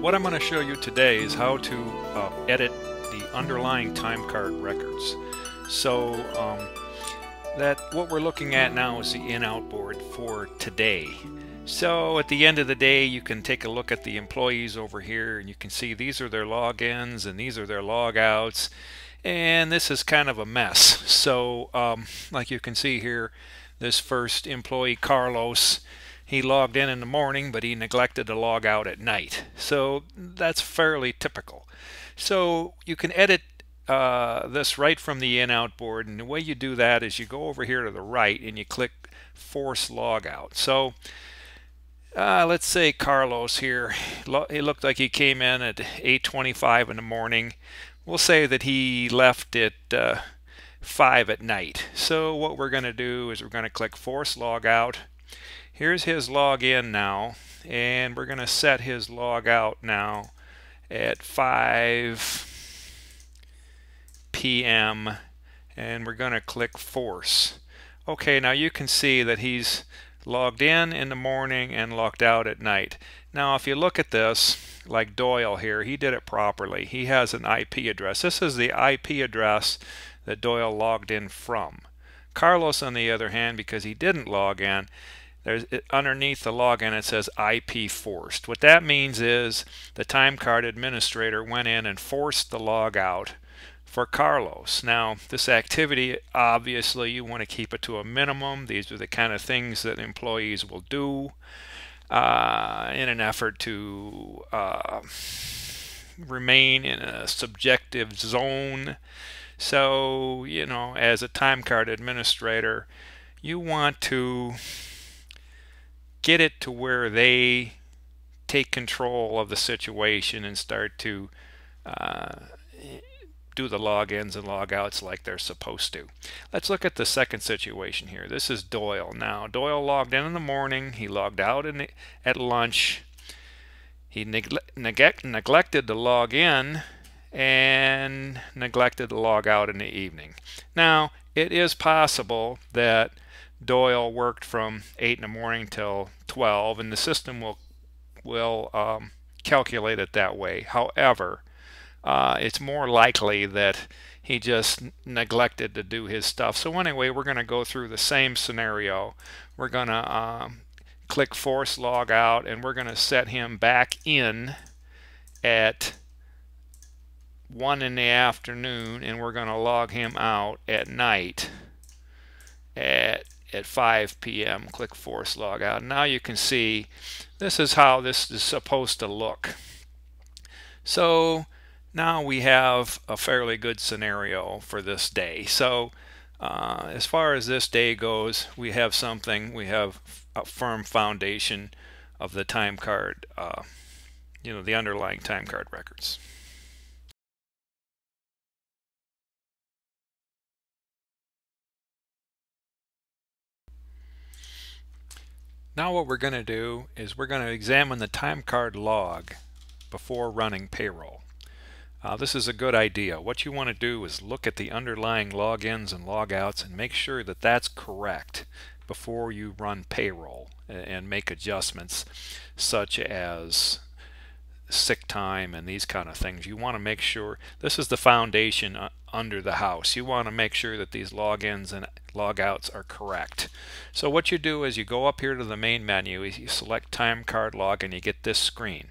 What I'm going to show you today is how to edit the underlying time card records. So what we're looking at now is the in-out board for today. So at the end of the day, you can take a look at the employees over here and you can see these are their logins and these are their logouts, and this is kind of a mess. So like you can see here, this first employee, Carlos, he logged in the morning, but he neglected to log out at night. So that's fairly typical. So you can edit this right from the in-out board, and the way you do that is you go over here to the right and you click Force Logout. So let's say Carlos here, it looked like he came in at 8:25 in the morning. We'll say that he left at 5 at night. So what we're going to do is we're going to click Force Logout. Here's his login now, and we're going to set his logout now at 5 p.m. and we're going to click Force. Okay, now you can see that he's logged in the morning and logged out at night. Now if you look at this, like Doyle here, he did it properly. He has an IP address. This is the IP address that Doyle logged in from. Carlos, on the other hand, because he didn't log in, underneath the login it says IP forced. What that means is the time card administrator went in and forced the logout for Carlos. Now this activity, obviously you want to keep it to a minimum. These are the kind of things that employees will do in an effort to remain in a subjective zone. So, you know, as a time card administrator, you want to get it to where they take control of the situation and start to do the logins and logouts like they're supposed to. Let's look at the second situation here. This is Doyle. Now Doyle logged in the morning, he logged out at lunch, he neglected to log in and neglected to log out in the evening. Now it is possible that Doyle worked from 8 in the morning till 12, and the system will calculate it that way. However, it's more likely that he just neglected to do his stuff. So anyway, we're going to go through the same scenario. We're going to click Force Logout, and we're going to set him back in at 1 in the afternoon, and we're going to log him out at night at 5 p.m. Click Force Logout. Now you can see this is how this is supposed to look. So now we have a fairly good scenario for this day. So as far as this day goes, we have a firm foundation of the time card, the underlying time card records. Now what we're going to do is we're going to examine the Timecard Log before running payroll. This is a good idea. What you want to do is look at the underlying logins and logouts and make sure that that's correct before you run payroll and make adjustments such as sick time and these kind of things. You want to make sure this is the foundation under the house. You want to make sure that these logins and logouts are correct. So what you do is you go up here to the main menu, you select Timecard Log, and you get this screen.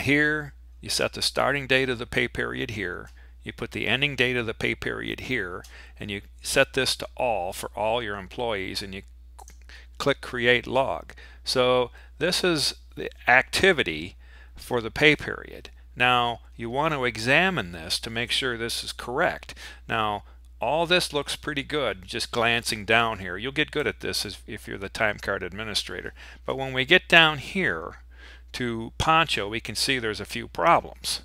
Here you set the starting date of the pay period here, you put the ending date of the pay period here, and you set this to all for all your employees, and you click Create Log. So this is the activity for the pay period. Now you want to examine this to make sure this is correct. Now all this looks pretty good just glancing down here. You'll get good at this if you're the time card administrator. But when we get down here to Pancho, we can see there's a few problems.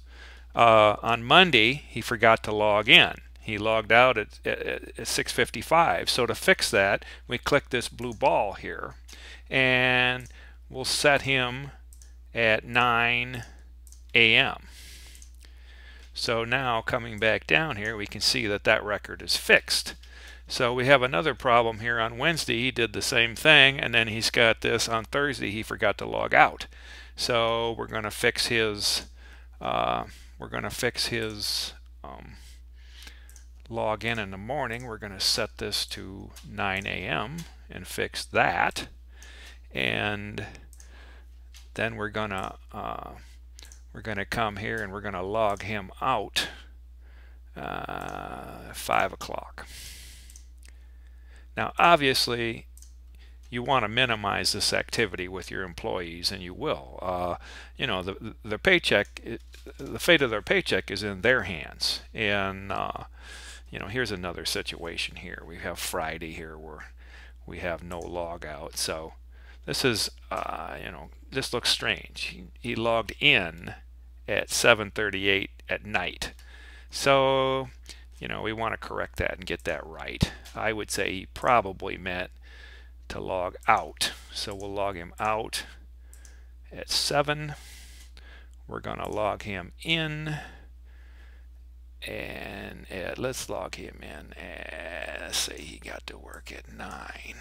On Monday he forgot to log in. He logged out at 6:55. So to fix that, we click this blue ball here and we'll set him at 9 a.m. So now coming back down here, we can see that that record is fixed. So we have another problem here. On Wednesday he did the same thing, and then he's got this on Thursday he forgot to log out. So we're going to fix his log in the morning. We're going to set this to 9 a.m. and fix that, and then we're going to come here and we're going to log him out 5 o'clock. Now obviously you want to minimize this activity with your employees, and you will. You know, the paycheck, the fate of their paycheck is in their hands. And you know, here's another situation here. We have Friday here where we have no log out. So this is, you know, this looks strange. He logged in at 7:38 at night. So, you know, we want to correct that and get that right. I would say he probably meant to log out. So we'll log him out at 7. We're going to log him in, and let's log him in. Let's say he got to work at 9.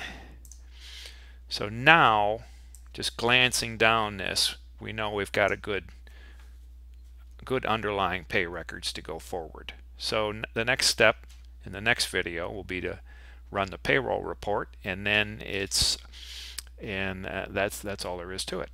So now, just glancing down this, we know we've got a good underlying pay records to go forward. So the next step in the next video will be to run the payroll report, and then that's all there is to it.